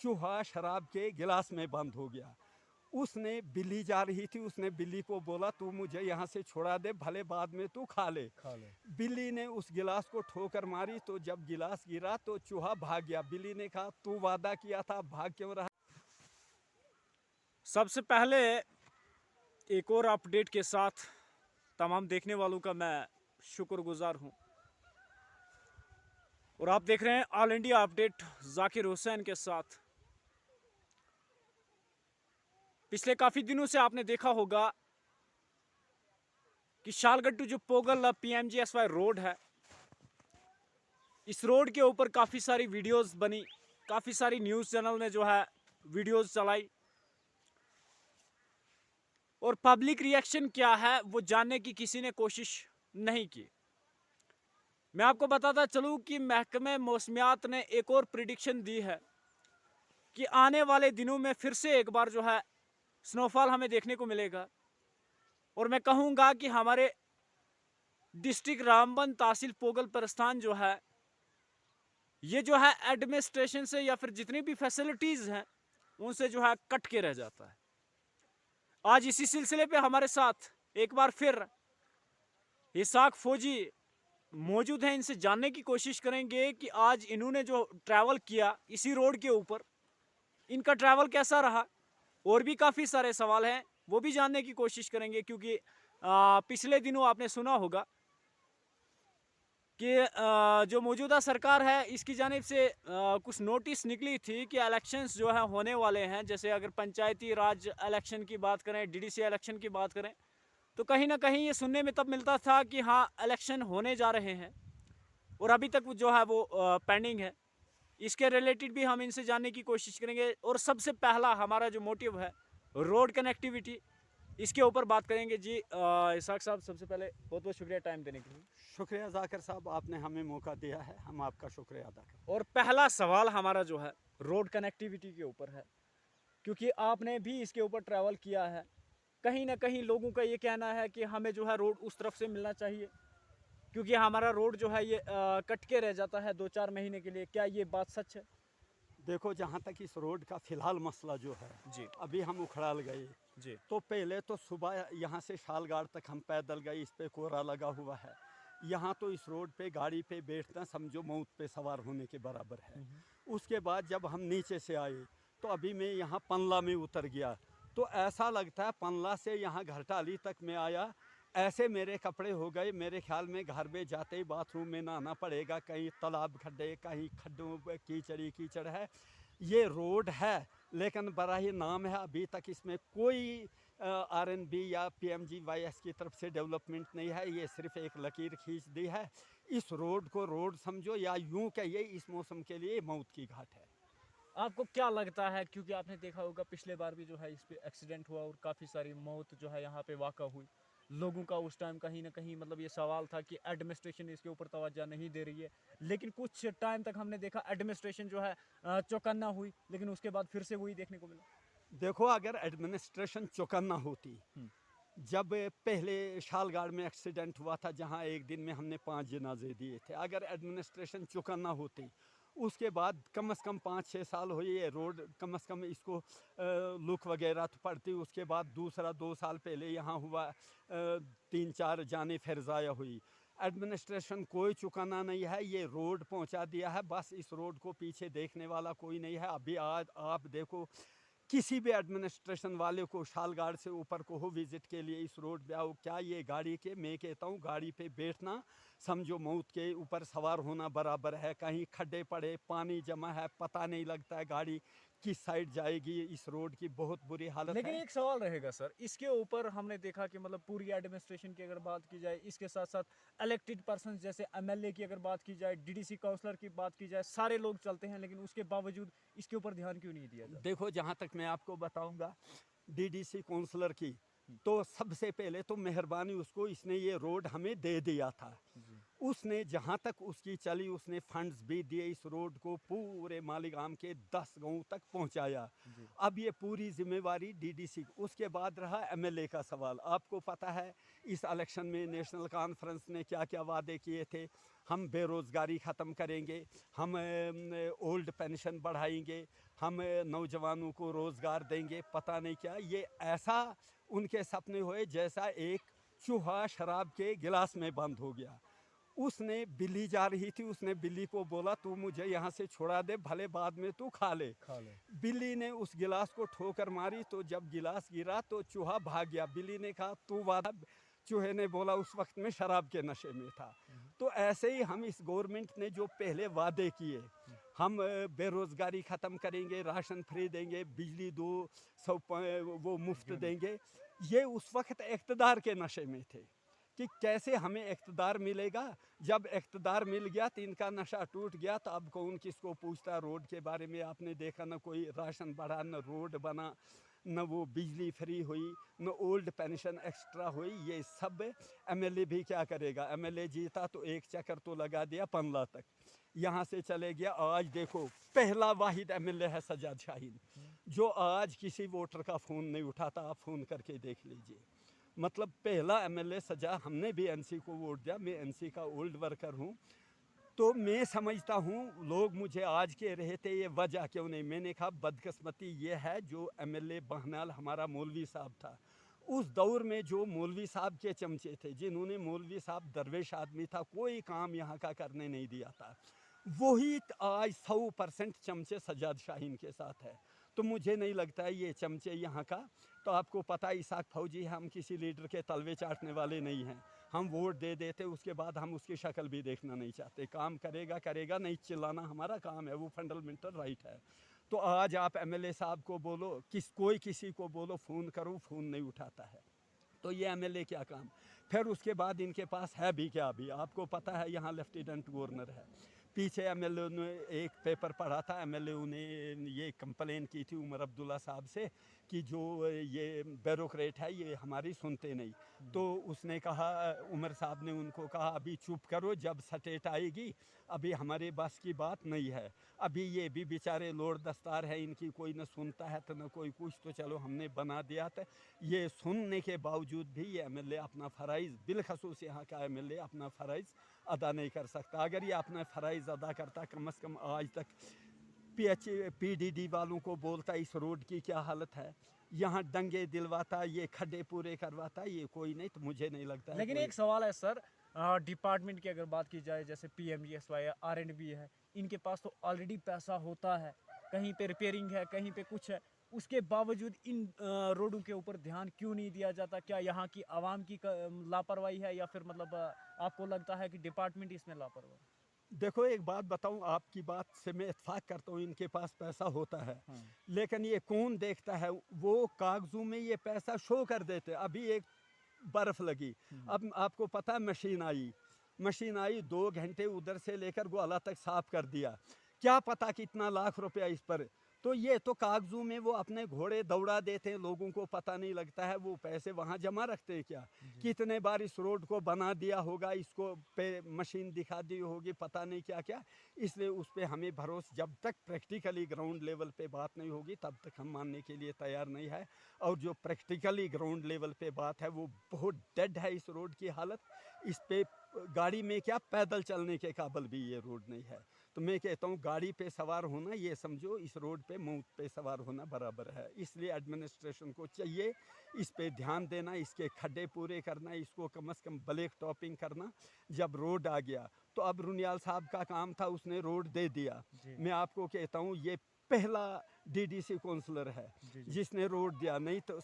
चूहा शराब के गिलास में बंद हो गया। उसने बिल्ली जा रही थी, उसने बिल्ली को बोला तू मुझे यहाँ से छुड़ा दे, भले बाद में तू खा ले। बिल्ली ने उस गिलास को ठोकर मारी, तो जब गिलास गिरा तो चूहा भाग गया। बिल्ली ने कहा तू वादा किया था, भाग क्यों रहा। सबसे पहले एक और अपडेट के साथ तमाम देखने वालों का मैं शुक्रगुजार हूं, और आप देख रहे हैं all India update Zakir Hussain के साथ। पिछले काफी दिनों से आपने देखा होगा कि शालगट्टू जो पोगल PMGSY रोड है, इस रोड के ऊपर काफी सारी वीडियोस बनी, काफी सारी न्यूज चैनल ने जो है वीडियोस चलाई, और पब्लिक रिएक्शन क्या है वो जानने की किसी ने कोशिश नहीं की। मैं आपको बताता चलूं कि महकमे मौसमियात ने एक और प्रिडिक्शन दी है कि आने वाले दिनों में फिर से एक बार जो है स्नोफॉल हमें देखने को मिलेगा। और मैं कहूंगा कि हमारे डिस्ट्रिक्ट रामबन तहसील पोगल परस्तान जो है, ये जो है एडमिनिस्ट्रेशन से या फिर जितनी भी फैसिलिटीज हैं उनसे जो है कट के रह जाता है। आज इसी सिलसिले पे हमारे साथ एक बार फिर इसाक फौजी मौजूद हैं। इनसे जानने की कोशिश करेंगे कि आज इन्होंने जो ट्रैवल किया इसी रोड के ऊपर, इनका ट्रैवल कैसा रहा, और भी काफ़ी सारे सवाल हैं वो भी जानने की कोशिश करेंगे। क्योंकि पिछले दिनों आपने सुना होगा कि जो मौजूदा सरकार है इसकी जानिब से कुछ नोटिस निकली थी कि इलेक्शंस जो है होने वाले हैं। जैसे अगर पंचायती राज इलेक्शन की बात करें, DDC इलेक्शन की बात करें, तो कहीं ना कहीं ये सुनने में तब मिलता था कि हाँ इलेक्शन होने जा रहे हैं, और अभी तक जो है वो पेंडिंग है। इसके रिलेटेड भी हम इनसे जानने की कोशिश करेंगे। और सबसे पहला हमारा जो मोटिव है रोड कनेक्टिविटी, इसके ऊपर बात करेंगे। जी इसाक साहब, सबसे पहले बहुत बहुत शुक्रिया टाइम देने के लिए। शुक्रिया जाकिर साहब, आपने हमें मौका दिया है, हम आपका शुक्रिया अदा करते हैं। और पहला सवाल हमारा जो है रोड कनेक्टिविटी के ऊपर है, क्योंकि आपने भी इसके ऊपर ट्रैवल किया है। कहीं ना कहीं लोगों का ये कहना है कि हमें जो है रोड उस तरफ से मिलना चाहिए, क्योंकि हमारा रोड जो है ये कट के रह जाता है 2-4 महीने के लिए। क्या ये बात सच है? देखो, जहाँ तक इस रोड का फ़िलहाल मसला जो है जी अभी हम उखड़ाल गए, जी तो पहले तो सुबह यहाँ से शालगाड़ तक हम पैदल गए, इस पे कोहरा लगा हुआ है। यहाँ तो इस रोड पे गाड़ी पे बैठना समझो मौत पे सवार होने के बराबर है। उसके बाद जब हम नीचे से आए तो अभी मैं यहाँ पनला में उतर गया, तो ऐसा लगता है पनला से यहाँ घरटाली तक मैं आया, ऐसे मेरे कपड़े हो गए। मेरे ख्याल में घर में जाते ही बाथरूम में नहाना पड़ेगा, कहीं तालाब खड्डे, कहीं खड्डों कीचड़ी कीचड़ है। ये रोड है लेकिन बड़ा ही नाम है, अभी तक इसमें कोई RNB या PMGYS की तरफ से डेवलपमेंट नहीं है। ये सिर्फ एक लकीर खींच दी है। इस रोड को रोड समझो या यूं कहिए इस मौसम के लिए मौत की घाट है। आपको क्या लगता है, क्योंकि आपने देखा होगा पिछले बार भी जो है इस पे एक्सीडेंट हुआ और काफ़ी सारी मौत जो है यहाँ पे वाक़ा हुई। लोगों का उस टाइम कहीं ना कहीं मतलब ये सवाल था कि एडमिनिस्ट्रेशन इसके ऊपर तवज्जो नहीं दे रही है। लेकिन कुछ टाइम तक हमने देखा एडमिनिस्ट्रेशन जो है चौकन्ना हुई, लेकिन उसके बाद फिर से वही देखने को मिला। देखो, अगर एडमिनिस्ट्रेशन चौकन्ना होती, जब पहले शालगाड़ में एक्सीडेंट हुआ था जहां एक दिन में हमने 5 जनाजे दिए थे, अगर एडमिनिस्ट्रेशन चौकन्ना होती, उसके बाद कम से कम 5-6 साल हुए ये रोड, कम से कम इसको लुक वगैरह तो पड़ती। उसके बाद दूसरा 2 साल पहले यहाँ हुआ, 3-4 जाने फिर ज़ाया हुई। एडमिनिस्ट्रेशन कोई चुकाना नहीं है, ये रोड पहुंचा दिया है, बस इस रोड को पीछे देखने वाला कोई नहीं है। अभी आज आप देखो, किसी भी एडमिनिस्ट्रेशन वाले को शालगाड़ से ऊपर को हो विजिट के लिए इस रोड पे आओ, क्या ये गाड़ी के, मैं कहता हूँ गाड़ी पे बैठना समझो मौत के ऊपर सवार होना बराबर है। कहीं खड्डे पड़े, पानी जमा है, पता नहीं लगता है गाड़ी किस साइड जाएगी। इस रोड की बहुत बुरी हालत लेकिन है। एक सवाल रहेगा सर, इसके ऊपर हमने देखा कि मतलब पूरी एडमिनिस्ट्रेशन की अगर बात की जाए, इसके साथ साथ इलेक्टेड पर्सन जैसे MLA की अगर बात की जाए, DDC काउंसलर की बात की जाए, सारे लोग चलते हैं, लेकिन उसके बावजूद इसके ऊपर ध्यान क्यों नहीं दिया जाता? देखो, जहाँ तक मैं आपको बताऊँगा DDC काउंसलर की, तो सबसे पहले तो मेहरबानी उसको, इसने ये रोड हमें दे दिया था। उसने जहाँ तक उसकी चली उसने फंड्स भी दिए, इस रोड को पूरे मालीगाम के 10 गांव तक पहुँचाया। अब ये पूरी जिम्मेवारी डीडीसी। उसके बाद रहा एमएलए का सवाल। आपको पता है इस इलेक्शन में नेशनल कॉन्फ्रेंस ने क्या क्या वादे किए थे। हम बेरोज़गारी ख़त्म करेंगे, हम ओल्ड पेंशन बढ़ाएंगे, हम नौजवानों को रोज़गार देंगे, पता नहीं क्या। ये ऐसा उनके सपने हुए जैसा एक चूहा शराब के गिलास में बंद हो गया। उसने बिल्ली जा रही थी, उसने बिल्ली को बोला तू मुझे यहाँ से छुड़ा दे, भले बाद में तू खा ले। बिल्ली ने उस गिलास को ठोकर मारी तो जब गिलास गिरा तो चूहा भाग गया। बिल्ली ने कहा तू वादा, चूहे ने बोला उस वक्त में शराब के नशे में था। तो ऐसे ही हम इस गवर्नमेंट ने जो पहले वादे किए, हम बेरोज़गारी ख़त्म करेंगे, राशन फ्री देंगे, बिजली 200 वो मुफ्त देंगे, ये उस वक्त इक़्तिदार के नशे में थे कि कैसे हमें इक़्तिदार मिलेगा। जब इक़्तिदार मिल गया तो इनका नशा टूट गया, तो अब कौन किसको पूछता। रोड के बारे में आपने देखा, न कोई राशन बढ़ा, न रोड बना, न वो बिजली फ्री हुई, न ओल्ड पेंशन एक्स्ट्रा हुई। ये सब एमएलए भी क्या करेगा। एमएलए जीता तो एक चक्कर तो लगा दिया पंडला तक, यहाँ से चले गया। आज देखो पहला वाहिद एमएलए है सज्जाद शाहीन, जो आज किसी वोटर का फ़ोन नहीं उठाता। आप फ़ोन करके देख लीजिए। मतलब पहला एमएलए सजा। हमने भी एनसी को वोट दिया, मैं एनसी का ओल्ड वर्कर हूँ। तो मैं समझता हूँ लोग मुझे आज कह रहे थे ये वजह क्यों नहीं। मैंने कहा बदकिस्मती ये है जो एमएलए बहनाल हमारा मौलवी साहब था, उस दौर में जो मौलवी साहब के चमचे थे, जिन्होंने, मौलवी साहब दरवेश आदमी था, कोई काम यहाँ का करने नहीं दिया था, वही आज 100% चमचे सज्जाद शाहीन के साथ है। तो मुझे नहीं लगता है ये चमचे यहाँ का। तो आपको पता है इसाक फौजी, हम किसी लीडर के तलवे चाटने वाले नहीं हैं। हम वोट दे देते, उसके बाद हम उसकी शक्ल भी देखना नहीं चाहते। काम करेगा करेगा, नहीं चिल्लाना हमारा काम है, वो फंडामेंटल राइट है। तो आज आप एमएलए साहब को बोलो, कोई किसी को बोलो फ़ोन करो, फ़ोन नहीं उठाता है। तो ये एमएलए क्या काम। फिर उसके बाद इनके पास है भी क्या। अभी आपको पता है यहाँ लेफ्टिनेंट गवर्नर है। पीछे एमएलए ने एक पेपर पढ़ा था, एमएलए ने ये कंप्लेन की थी उमर अब्दुल्ला साहब से कि जो ये ब्यूरोक्रेट है ये हमारी सुनते नहीं। तो उसने कहा, उमर साहब ने उनको कहा अभी चुप करो, जब सटेट आएगी, अभी हमारे बस की बात नहीं है। अभी ये भी बेचारे लोड दस्तार है, इनकी कोई न सुनता है तो न कोई कुछ। तो चलो हमने बना दिया था। ये सुनने के बावजूद भी ये एमएलए अपना फ़राइज़, बिलखसूस यहाँ का एमएलए अपना फ़राइज़ अदा नहीं कर सकता। अगर ये अपना फ़राइज़ अदा करता, कम से कम आज तक पीडीडी वालों को बोलता इस रोड की क्या हालत है, यहाँ दंगे दिलवाता, ये खड्डे पूरे करवाता। ये कोई नहीं। तो मुझे नहीं लगता है। लेकिन एक सवाल है सर, डिपार्टमेंट की अगर बात की जाए, जैसे पीएमजीएसवाई है, आरएंडबी है, इनके पास तो ऑलरेडी पैसा होता है, कहीं पे रिपेयरिंग है, कहीं पे कुछ है, उसके बावजूद इन रोडों के ऊपर ध्यान क्यों नहीं दिया जाता। क्या यहाँ की आवाम की लापरवाही है, या फिर मतलब आपको लगता है कि डिपार्टमेंट इसमें लापरवाही। देखो एक बात बताऊं, आपकी बात से मैं इत्फाक करता हूं, इनके पास पैसा होता है, लेकिन ये कौन देखता है। वो कागजों में ये पैसा शो कर देते। अभी एक बर्फ़ लगी, अब आपको पता है मशीन आई 2 घंटे उधर से लेकर ग्वाला तक साफ कर दिया। क्या पता कितना लाख रुपया इस पर। तो ये तो कागजों में वो अपने घोड़े दौड़ा देते हैं, लोगों को पता नहीं लगता है। वो पैसे वहाँ जमा रखते हैं क्या। कितने बार इस रोड को बना दिया होगा, इसको पे मशीन दिखा दी होगी, पता नहीं क्या क्या। इसलिए उस पर हमें भरोसा, जब तक प्रैक्टिकली ग्राउंड लेवल पे बात नहीं होगी तब तक हम मानने के लिए तैयार नहीं है। और जो प्रैक्टिकली ग्राउंड लेवल पे बात है वो बहुत डेड है इस रोड की हालत। इस पे गाड़ी में क्या, पैदल चलने के काबिल भी ये रोड नहीं है। तो मैं कहता हूँ गाड़ी पे सवार होना, ये समझो इस रोड पे मौत पे सवार होना बराबर है। इसलिए एडमिनिस्ट्रेशन को चाहिए इस पे ध्यान देना, इसके खड्डे पूरे करना, इसको कम से कम ब्लैक टॉपिंग करना। जब रोड आ गया तो अब रुनियाल साहब का काम था, उसने रोड दे दिया। मैं आपको कहता हूँ ये पहला डीडीसी काउंसलर है जिसने रोड दिया। नहीं तो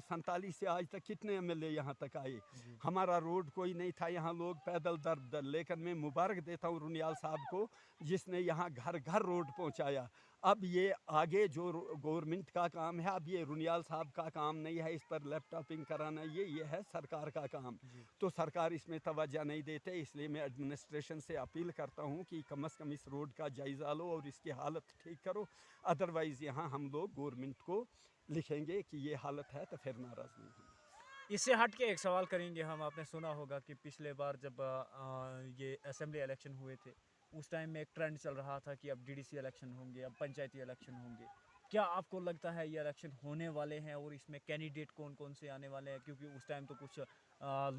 47 से आज तक कितने एमएलए यहाँ तक आए। हमारा रोड कोई नहीं था, यहाँ लोग पैदल दर दर। लेकिन मैं मुबारक देता हूँ रुनियाल साहब को जिसने यहाँ घर घर रोड पहुँचाया। अब ये आगे जो गवर्नमेंट का काम है, अब ये रुनियाल साहब का काम नहीं है इस पर लैपटॉपिंग कराना, ये है सरकार का काम। तो सरकार इसमें तवज्जो नहीं देते। इसलिए मैं एडमिनिस्ट्रेशन से अपील करता हूँ कि कम से कम इस रोड का जायज़ा लो और इसकी हालत ठीक करो। अदरवाइज़ यहाँ हम लोग गवर्नमेंट को लिखेंगे कि ये हालत है, तो फिर नाराज़ नहीं होंगे। इससे हट के एक सवाल करेंगे हम। आपने सुना होगा कि पिछले बार जब ये असेंबली इलेक्शन हुए थे, उस टाइम में एक ट्रेंड चल रहा था कि अब डीडीसी इलेक्शन होंगे, अब पंचायती इलेक्शन होंगे। क्या आपको लगता है ये इलेक्शन होने वाले हैं और इसमें कैंडिडेट कौन कौन से आने वाले हैं? क्योंकि उस टाइम तो कुछ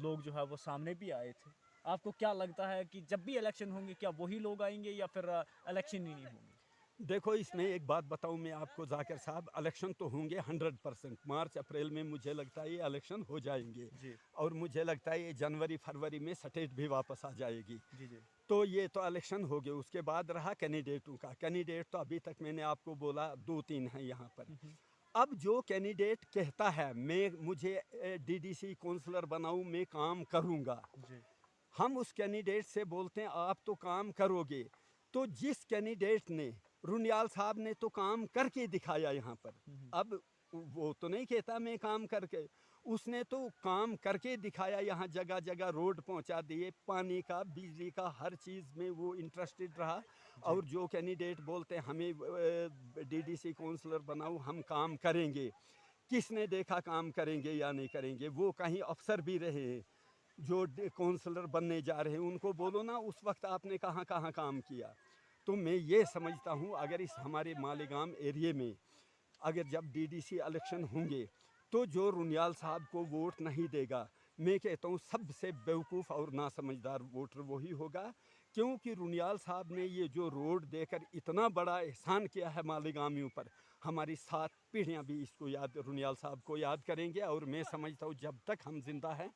लोग जो है वो सामने भी आए थे। आपको क्या लगता है कि जब भी इलेक्शन होंगे क्या वही लोग आएंगे या फिर इलेक्शन ही नहीं होंगे? देखो, इसमें एक बात बताऊं मैं आपको जाकिर साहब, इलेक्शन तो होंगे 100%। मार्च अप्रैल में मुझे लगता है ये इलेक्शन हो जाएंगे। जी और मुझे लगता है ये जनवरी फरवरी में स्टेट भी वापस आ जाएगी। जी जी तो ये तो इलेक्शन हो गए। उसके बाद रहा कैंडिडेटों का। कैंडिडेट तो अभी तक मैंने आपको बोला 2-3 हैं यहाँ पर। अब जो कैंडिडेट कहता है मैं मुझे डीडीसी काउंसलर बनाऊं, मैं काम करूंगा, जी हम उस कैंडिडेट से बोलते हैं आप तो काम करोगे। तो जिस कैंडिडेट ने, रुनियाल साहब ने तो काम करके दिखाया यहाँ पर। अब वो तो नहीं कहता मैं काम करके, उसने तो काम करके दिखाया। यहाँ जगह जगह रोड पहुँचा दिए, पानी का, बिजली का, हर चीज़ में वो इंटरेस्टेड रहा। जी और जो कैंडिडेट बोलते हैं हमें डीडीसी काउंसलर बनाओ, हम काम करेंगे, किसने देखा काम करेंगे या नहीं करेंगे? वो कहीं अफसर भी रहे हैं जो काउंसलर बनने जा रहे हैं, उनको बोलो ना उस वक्त आपने कहाँ कहाँ काम किया। तो मैं ये समझता हूँ अगर इस हमारे मालेगाम एरिए में अगर जब डीडीसी इलेक्शन होंगे तो जो रुनियाल साहब को वोट नहीं देगा, मैं कहता हूँ सबसे बेवकूफ़ और नासमझदार वोटर वही होगा। क्योंकि रुनियाल साहब ने ये जो रोड देकर इतना बड़ा एहसान किया है मालेगामियों पर, हमारी 7 पीढ़ियाँ भी इसको याद, रुनियाल साहब को याद करेंगे। और मैं समझता हूँ जब तक हम जिंदा हैं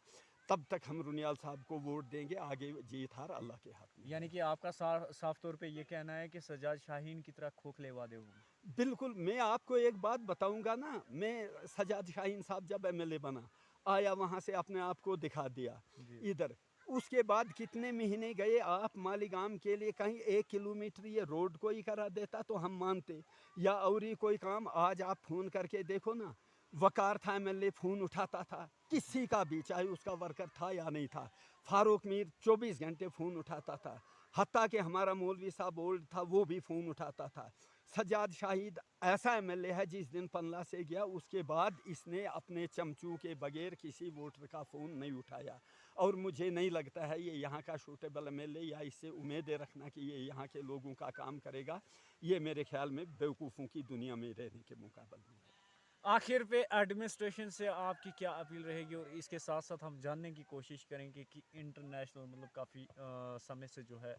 तब तक हम रुनियाल साहब को वोट देंगे। आगे जीत हार अल्लाह के हाथ में। यानी कि आपका साफ तौर पे ये कहना है कि सजाद शाहीन की तरह खोखले वादे होंगे। बिल्कुल, मैं आपको एक बात बताऊंगा ना, मैं सजाद शाहीन साहब जब एमएलए बना, आया वहाँ से अपने आप को दिखा दिया जी इधर। उसके बाद कितने महीने गए, आप मालीगाम के लिए कहीं 1 किलोमीटर ये रोड कोई करा देता तो हम मानते, या और ही कोई काम। आज आप फ़ोन करके देखो ना, वकार था एमएलए, फ़ोन उठाता था किसी का भी, चाहे उसका वर्कर था या नहीं था। फारूक मीर 24 घंटे फ़ोन उठाता था। हत्ता कि हमारा मौलवी साहब ओल्ड था, वो भी फ़ोन उठाता था। सज्जाद शाहिद ऐसा एमएलए है, जिस दिन पन्ना से गया उसके बाद इसने अपने चमचू के बगैर किसी वोटर का फ़ोन नहीं उठाया। और मुझे नहीं लगता है ये यहाँ का शूटेबल एमएलए, या इससे उम्मीदें रखना कि ये यहाँ के लोगों का काम करेगा, ये मेरे ख्याल में बेवकूफ़ों की दुनिया में रहने के मुकाबले में है। आखिर पे एडमिनिस्ट्रेशन से आपकी क्या अपील रहेगी? और इसके साथ साथ हम जानने की कोशिश करेंगे कि इंटरनेशनल मतलब काफ़ी समय से जो है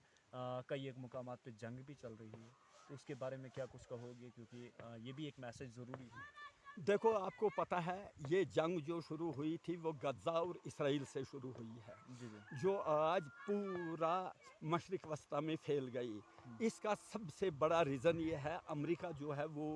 कई एक मुकामात पे जंग भी चल रही है, तो उसके बारे में क्या कुछ कहोगे? क्योंकि ये भी एक मैसेज ज़रूरी है। देखो, आपको पता है ये जंग जो शुरू हुई थी वो गज़ा और इसराइल से शुरू हुई है, जी जी जो आज पूरा मशरिक़ वस्ता में फैल गई। इसका सबसे बड़ा रीज़न ये है, अमेरिका जो है वो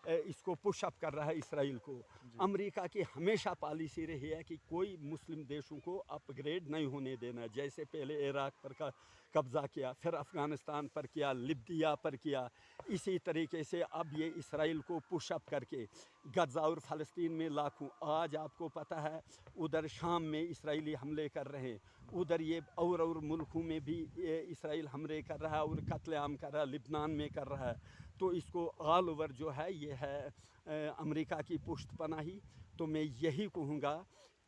इसको पुश अप कर रहा है इसराइल को। जी अमेरिका की हमेशा पॉलिसी रही है कि कोई मुस्लिम देशों को अपग्रेड नहीं होने देना। जैसे पहले इराक़ पर का कब्ज़ा किया, फिर अफ़गानिस्तान पर किया, लिबिया पर किया, इसी तरीके से अब ये इसराइल को पुश अप करके गज़ा और फ़लस्तीन में लाखों, आज आपको पता है उधर शाम में इसराइली हमले कर रहे हैं, उधर ये और मुल्कों में भी ये इसराइल हमले कर रहा है और कत्लेआम कर रहा है, लिबनान में कर रहा है। तो इसको ऑल ओवर जो है ये है अमेरिका की पुष्टपनाही। तो मैं यही कहूँगा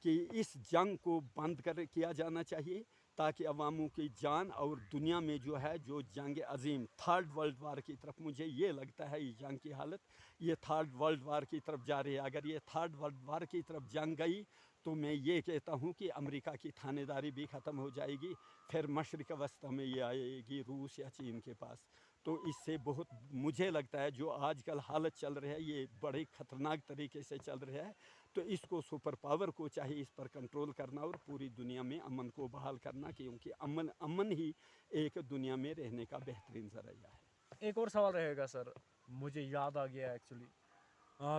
कि इस जंग को बंद कर किया जाना चाहिए, ताकि अवामों की जान, और दुनिया में जो है जो जंग अजीम थर्ड वर्ल्ड वार की तरफ, मुझे ये लगता है ये जंग की हालत ये थर्ड वर्ल्ड वार की तरफ जा रही है। अगर ये थर्ड वर्ल्ड वार की तरफ जंग गई तो मैं ये कहता हूँ कि अमेरिका की थानेदारी भी ख़त्म हो जाएगी, फिर मशरिक़ वस्ता में ये आएगी रूस या चीन के पास। तो इससे बहुत मुझे लगता है जो आजकल हालत चल रही है ये बड़े ख़तरनाक तरीके से चल रही है। तो इसको सुपर पावर को चाहिए इस पर कंट्रोल करना और पूरी दुनिया में अमन को बहाल करना, क्योंकि अमन ही एक दुनिया में रहने का बेहतरीन ज़रिया है। एक और सवाल रहेगा सर, मुझे याद आ गया एक्चुअली।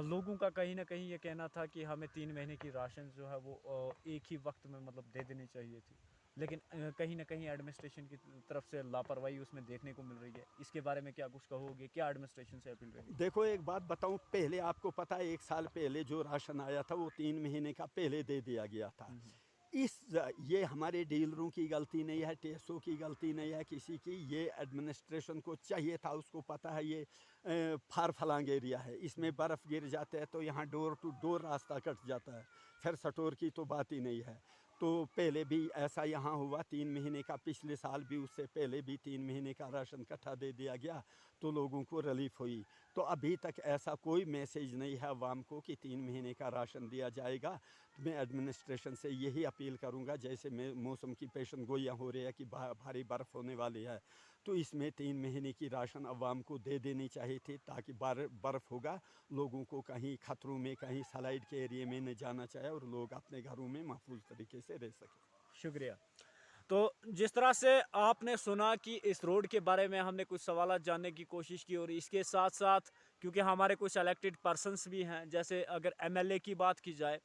लोगों का कहीं ना कहीं ये कहना था कि हमें 3 महीने की राशन जो है वो एक ही वक्त में मतलब दे देनी चाहिए थी, लेकिन कहीं ना कहीं एडमिनिस्ट्रेशन की तरफ से लापरवाही उसमें देखने को मिल रही है। इसके बारे में क्या कुछ कहोगे? क्या एडमिनिस्ट्रेशन से अपील रहेगी? देखो, एक बात बताऊं, पहले आपको पता है 1 साल पहले जो राशन आया था वो 3 महीने का पहले दे दिया गया था। हम्म, ये हमारे डीलरों की गलती नहीं है, टीएसओ की गलती नहीं है किसी की, ये एडमिनिस्ट्रेशन को चाहिए था, उसको पता है ये फार फलांग एरिया है, इसमें बर्फ़ गिर जाते हैं तो यहाँ डोर टू डोर रास्ता कट जाता है, फिर स्टोर की तो बात ही नहीं है। तो पहले भी ऐसा यहाँ हुआ, 3 महीने का, पिछले साल भी, उससे पहले भी 3 महीने का राशन इकट्ठा दे दिया गया तो लोगों को रिलीफ हुई। तो अभी तक ऐसा कोई मैसेज नहीं है अवाम को कि 3 महीने का राशन दिया जाएगा। तो मैं एडमिनिस्ट्रेशन से यही अपील करूंगा, जैसे मौसम की पेशन गोइयाँ हो रही है कि भारी बर्फ़ होने वाली है, तो इसमें 3 महीने की राशन अवाम को दे देनी चाहिए थी, ताकि बर्फ़ होगा लोगों को कहीं खतरों में, कहीं स्लाइड के एरिया में न जाना चाहिए और लोग अपने घरों में महफूज तरीके से रह सकें। शुक्रिया। तो जिस तरह से आपने सुना कि इस रोड के बारे में हमने कुछ सवाल जानने की कोशिश की, और इसके साथ साथ क्योंकि हमारे कुछ इलेक्टेड पर्सन्स भी हैं, जैसे अगर एमएलए की बात की जाए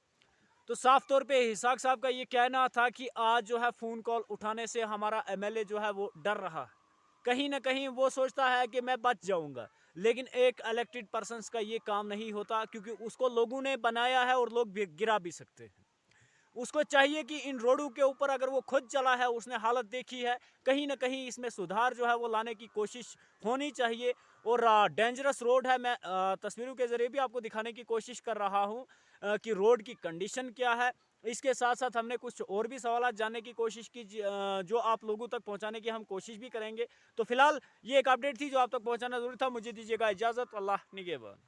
तो साफ तौर पे इसहाक साहब का ये कहना था कि आज जो है फ़ोन कॉल उठाने से हमारा एमएलए जो है वो डर रहा है, कहीं ना कहीं वो सोचता है कि मैं बच जाऊंगा। लेकिन एक इलेक्टेड पर्सन्स का ये काम नहीं होता, क्योंकि उसको लोगों ने बनाया है और लोग भी गिरा भी सकते हैं। उसको चाहिए कि इन रोडों के ऊपर अगर वो खुद चला है, उसने हालत देखी है, कहीं ना कहीं इसमें सुधार जो है वो लाने की कोशिश होनी चाहिए। और डेंजरस रोड है, मैं तस्वीरों के ज़रिए भी आपको दिखाने की कोशिश कर रहा हूँ कि रोड की कंडीशन क्या है। इसके साथ साथ हमने कुछ और भी सवाल जानने की कोशिश की, जो आप लोगों तक पहुंचाने की हम कोशिश भी करेंगे। तो फिलहाल ये एक अपडेट थी जो आप तक पहुंचाना जरूरी था। मुझे दीजिएगा इजाज़त। अल्लाह निगहबान।